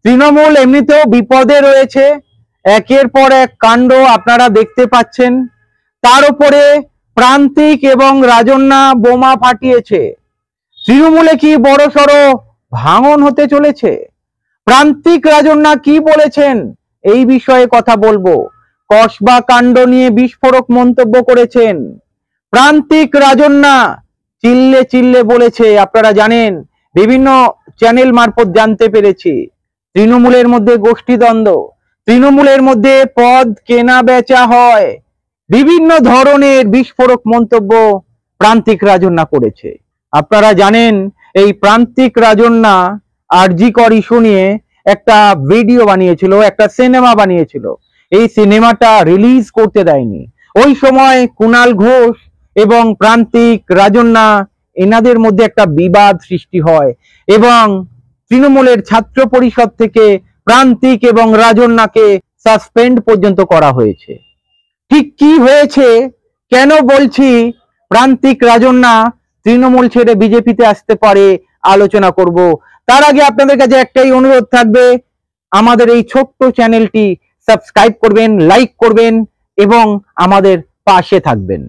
তৃণমূল এমনিতেও বিপদে রয়েছে, একের পর এক কাণ্ড আপনারা দেখতে পাচ্ছেন। তার উপরে প্রান্তিক এবং রাজন্যা বোমা ফাটিয়েছে। তৃণমূলে কি বড়সড় ভাঙন হতে চলেছে? প্রান্তিক রাজন্যা কি বলেছেন এই বিষয়ে কথা বলবো। কসবা কাণ্ড নিয়ে বিস্ফোরক মন্তব্য করেছেন প্রান্তিক রাজন্যা, চিল্লে চিল্লে বলেছে। আপনারা জানেন, বিভিন্ন চ্যানেল মারফত জানতে পেরেছি তৃণমূলের মধ্যে গোষ্ঠীদ্বন্দ্ব, তৃণমূলের মধ্যে পদ কেনা বেচা হয়, বিভিন্ন ধরনের বিস্ফোরক মন্তব্য প্রান্তিক রাজন্যা করেছে। আপনারা জানেন এই প্রান্তিক রাজন্যা আরজি কর ইস্যু নিয়ে একটা ভিডিও বানিয়েছিল, একটা সিনেমা বানিয়েছিল। এই সিনেমাটা রিলিজ করতে দেয়নি। ওই সময় কুণাল ঘোষ এবং প্রান্তিক রাজন্যা এনাদের মধ্যে একটা বিবাদ সৃষ্টি হয় এবং তৃণমূলের ছাত্র পরিষদ থেকে প্রান্তিক এবং রাজন্যাকে সাসপেন্ড পর্যন্ত করা হয়েছে। ঠিক কি হয়েছে, কেন বলছি প্রান্তিক রাজন্যা তৃণমূল ছেড়ে বিজেপিতে আসতে পারে, আলোচনা করব। তার আগে আপনাদের কাছে একটাই অনুরোধ থাকবে, আমাদের এই ছোট্ট চ্যানেলটি সাবস্ক্রাইব করবেন, লাইক করবেন এবং আমাদের পাশে থাকবেন।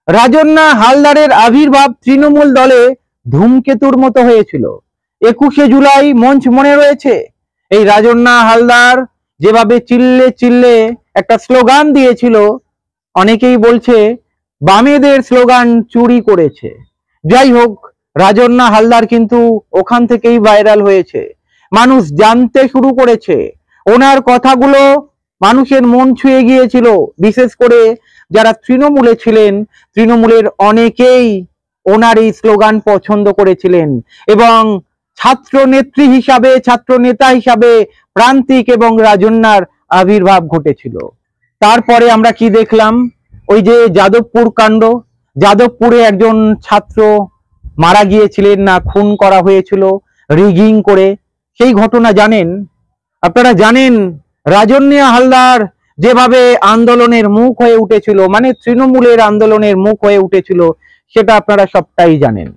রাজন্যা হালদারের আবির্ভাব তৃণমূল দলে ধূমকেতুর মতো হয়েছিল। 21শে জুলাই মঞ্চ মনে রয়েছে? এই রাজন্যা হালদার যেভাবে চিল্লে চিল্লে একটা স্লোগান দিয়েছিল, অনেকেই বলছে বামেদের স্লোগান চুরি করেছে। যাই হোক, রাজন্যা হালদার কিন্তু ওখান থেকেই ভাইরাল হয়েছে, মানুষ জানতে শুরু করেছে। ওনার কথাগুলো মানুষের মন ছুঁয়ে গিয়েছিল, বিশেষ করে যারা তৃণমূলে ছিলেন, তৃণমূলের অনেকেই ওনার এই স্লোগান পছন্দ করেছিলেন এবং ছাত্র নেত্রী হিসাবে, ছাত্র নেতা হিসাবে প্রান্তিক এবং রাজন্যার আবির্ভাব ঘটেছিল। তারপরে আমরা কি দেখলাম? ওই যে যাদবপুর কাণ্ড, যাদবপুরে একজন ছাত্র মারা গিয়েছিলেন, না খুন করা হয়েছিল রিগিং করে, সেই ঘটনা জানেন? আপনারা জানেন রাজন্যা হালদার যেভাবে আন্দোলনের মুখ হয়ে উঠেছিল, মানে তৃণমূলের আন্দোলনের মুখ হয়ে উঠেছিল, সেটা আপনারা সবটাই জানেন।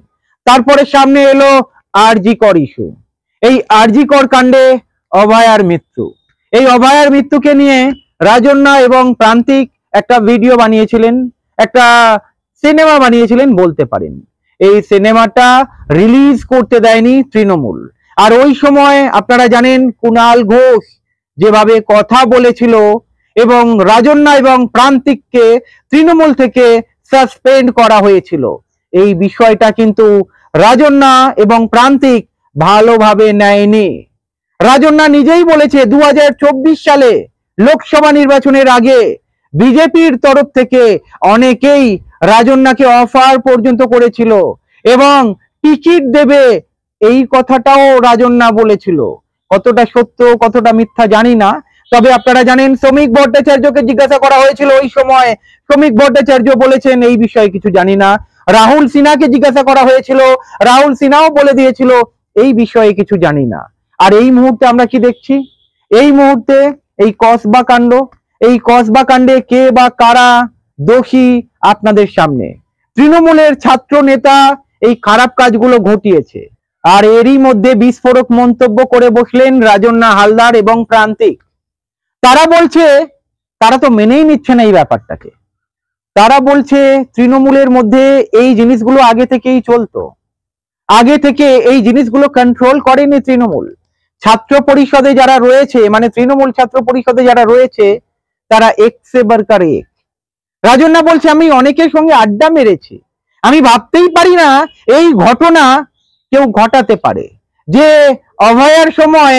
তারপরে সামনে এলো আরজি কর ইস্যু। এই আরজি কর কাণ্ডে অভয়ার মৃত্যু, এই অভয়ার মৃত্যুকে নিয়ে রাজন্যা এবং প্রান্তিক একটা ভিডিও বানিয়েছিলেন, একটা সিনেমা বানিয়েছিলেন বলতে পারেন। এই সিনেমাটা রিলিজ করতে দেয়নি তৃণমূল। আর ওই সময় আপনারা জানেন কুণাল ঘোষ যেভাবে কথা বলেছিল এবং রাজন্যা এবং প্রান্তিককে তৃণমূল থেকে সাসপেন্ড করা হয়েছিল। এই বিষয়টা কিন্তু রাজন্যা এবং প্রান্তিক ভালোভাবে নেয়নি। রাজন্যা নিজেই বলেছে 2024 সালে লোকসভা নির্বাচনের আগে বিজেপির তরফ থেকে অনেকেই রাজন্যাকে অফার পর্যন্ত করেছিল এবং টিকিট দেবে, এই কথাটাও রাজন্যা বলেছিল। কতটা সত্য কতটা মিথ্যা জানি না, তবে আপনারা জানেন শ্রমিক ভট্টাচার্যকে জিজ্ঞাসা করা হয়েছিল ওই সময়, শ্রমিক ভট্টাচার্য বলেছেন এই বিষয়ে কিছু জানি না। রাহুল সিনহাকে জিজ্ঞাসা করা হয়েছিল, রাহুল সিনহাও বলে দিয়েছিল এই বিষয়ে কিছু জানি না। আর এই মুহূর্তে আমরা কি দেখছি? এই মুহূর্তে এই কসবা কাণ্ড, এই কসবা কাণ্ডে কে বা কারা দোষী আপনাদের সামনে। তৃণমূলের ছাত্র নেতা এই খারাপ কাজগুলো ঘটিয়েছে, আর এরই মধ্যে বিস্ফোরক মন্তব্য করে বসলেন রাজন্যা হালদার এবং প্রান্তিক। তারা বলছে, তারা তো মেনেই নিচ্ছে না এই ব্যাপারটাকে। তারা বলছে তৃণমূলের মধ্যে এই জিনিসগুলো আগে থেকেই চলতো, আগে থেকে এই জিনিসগুলো কন্ট্রোল করেনি তৃণমূল। ছাত্র পরিষদে যারা রয়েছে, মানে তৃণমূল ছাত্র পরিষদে যারা রয়েছে, তারা এক সে বাড়কর এক। রাজন্যা বলছে আমি অনেকের সঙ্গে আড্ডা মেরেছি, আমি ভাবতেই পারি না এই ঘটনা কেউ ঘটাতে পারে। যে অভয়ার সময়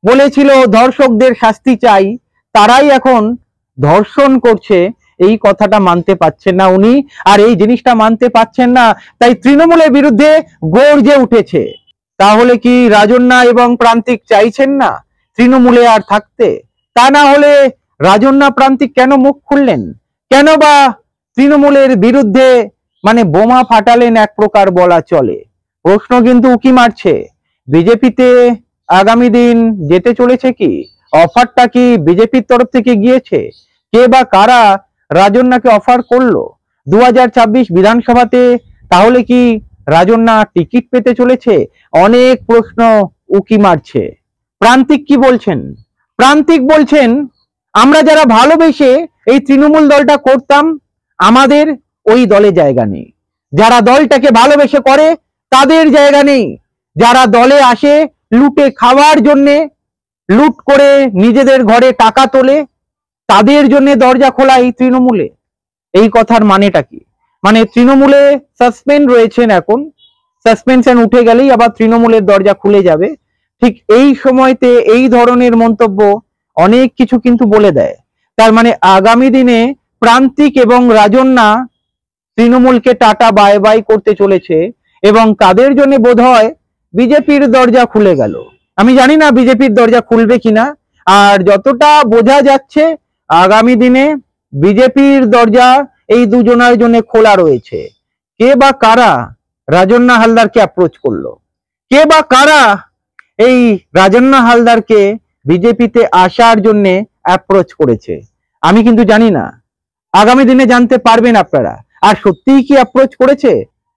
বলেছিল ধর্ষকদের শাস্তি চাই, তারাই এখন ধর্ষণ করছে, এই কথাটা মানতে পারছেন না উনি। আর এই জিনিসটা মানতে পারছেন না, তাই তৃণমূলের বিরুদ্ধে গর্জে উঠেছে। তাহলে কি রাজন্যা এবং প্রান্তিক চাইছেন না তৃণমূলে আর থাকতে? তা না হলে রাজন্যা প্রান্তিক কেন মুখ খুললেন, কেন বা তৃণমূলের বিরুদ্ধে মানে বোমা ফাটালেন এক প্রকার বলা চলে। প্রশ্ন কিন্তু উকি মারছে, বিজেপিতে আগামী দিন যেতে চলেছে কি? অফারটা কি বিজেপির তরফ থেকে গিয়েছে? কে বা কারা রাজন্যাকে অফার করলো 2026 বিধানসভাতে? তাহলে কি রাজন্যা টিকিট পেতে চলেছে? অনেক প্রশ্ন উকি মারছে। প্রান্তিক কি বলছেন? প্রান্তিক বলছেন, আমরা যারা ভালোবেসে এই তৃণমূল দলটা করতাম, আমাদের ওই দলে জায়গা নেই। যারা দলটাকে ভালোবেসে করে তাদের জায়গা নেই। যারা দলে আসে লুটে খাওয়ার জন্যে, লুট করে নিজেদের ঘরে টাকা তোলে, তাদের জন্য দরজা খোলা এই তৃণমূলে। এই কথার মানেটা কি? মানে তৃণমূলে সাসপেন্ড রয়েছেন, এখন সাসপেনশন উঠে গেলেই আবার তৃণমূলের দরজা খুলে যাবে। ঠিক এই সময়তে এই ধরনের মন্তব্য অনেক কিছু কিন্তু বলে দেয়। তার মানে আগামী দিনে প্রান্তিক এবং রাজন্যা তৃণমূলকে টাটা বাই বাই করতে চলেছে, এবং তাদের জন্য বোধহয় বিজেপির দরজা খুলে গেল। আমি জানি না বিজেপির দরজা খুলবে কিনা, আর যতটা বোঝা যাচ্ছে আগামী দিনে বিজেপির দরজা এই দুজনের জন্য খোলা রয়েছে। কে বা কারা রাজন্যা হালদারকে অ্যাপ্রোচ করলো, কে বা কারা এই রাজন্যা হালদারকে বিজেপিতে আসার জন্য অ্যাপ্রোচ করেছে, আমি কিন্তু জানি না। আগামী দিনে জানতে পারবেন আপনারা। আর সত্যিই কি অ্যাপ্রোচ করেছে,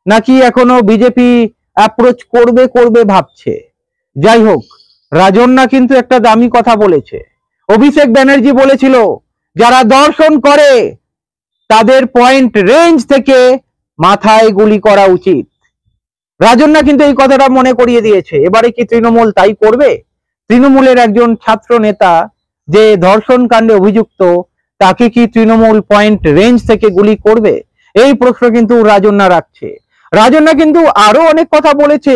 নাকি এখনো বিজেপি অ্যাপ্রোচ করবে করবে ভাবছে? যাই হোক, রাজন্যা কিন্তু একটা দামি কথা বলেছে। অভিষেক ব্যানার্জি বলেছিল, যারা দর্শন করে তাদের পয়েন্ট রেঞ্জ থেকে মাথায় গুলি করা উচিত। রাজন্যা কিন্তু এই কথাটা মনে করিয়ে দিয়েছে। এবারে কি তৃণমূল তাই করবে? তৃণমূলের একজন ছাত্র নেতা যে ধর্ষণ কাণ্ডে অভিযুক্ত, তাকে কি তৃণমূল পয়েন্ট রেঞ্জ থেকে গুলি করবে? এই প্রশ্ন কিন্তু রাজন্যা রাখছে। রাজন্যা কিন্তু আরো অনেক কথা বলেছে,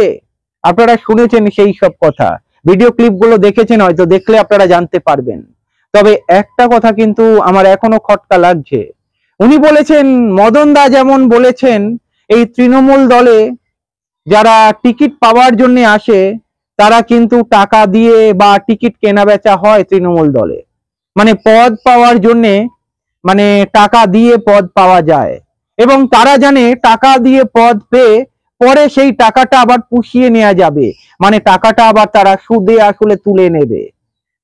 আপনারা শুনেছেন সেই সব কথা, ভিডিও ক্লিপগুলো দেখেছেন হয়তো, দেখলে আপনারা জানতে পারবেন। তবে একটা কথা কিন্তু আমার এখনো খটকা লাগছে। উনি বলেছেন, মদন দা যেমন বলেছেন, এই তৃণমূল দলে যারা টিকিট পাওয়ার জন্য আসে তারা কিন্তু টাকা দিয়ে বা টিকিট কেনা বেচা হয় তৃণমূল দলে। মানে পদ পাওয়ার জন্য, মানে টাকা দিয়ে পদ পাওয়া যায়, এবং তারা জানে টাকা দিয়ে পদ পেয়ে পরে সেই টাকাটা আবার পুষিয়ে নেওয়া যাবে, মানে টাকাটা আবার তারা সুদে আসলে তুলে নেবে।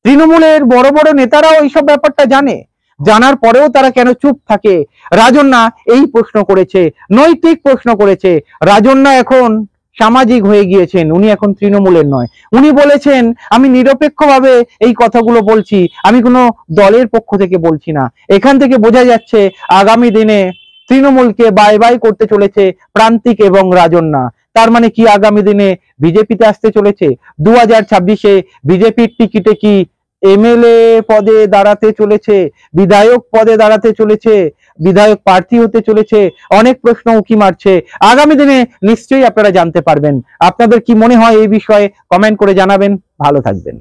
তৃণমূলের বড় বড় নেতারাও এইসব ব্যাপারটা জানে, জানার পরেও তারা কেন চুপ থাকে? রাজন্যা এই প্রশ্ন করেছে, নৈতিক প্রশ্ন করেছে। রাজন্যা এখন সামাজিক হয়ে গিয়েছেন, উনি এখন তৃণমূলের নয়। উনি বলেছেন, আমি নিরপেক্ষভাবে এই কথাগুলো বলছি, আমি কোনো দলের পক্ষ থেকে বলছি না। এখান থেকে বোঝা যাচ্ছে আগামী দিনে তৃণমূলকে বাই বাই করতে চলেছে প্রান্তিক এবং রাজন্যা। তার মানে কি আগামী দিনে বিজেপিতে আসতে চলেছে? 2026-এ বিজেপির টিকিটে কি এমএলএ পদে দাঁড়াতে চলেছে, বিধায়ক পদে দাঁড়াতে চলেছে, বিধায়ক প্রার্থী হতে চলেছে? অনেক প্রশ্ন উকি মারছে। আগামী দিনে নিশ্চয়ই আপনারা জানতে পারবেন। আপনাদের কি মনে হয় এই বিষয়ে কমেন্ট করে জানাবেন। ভালো থাকবেন।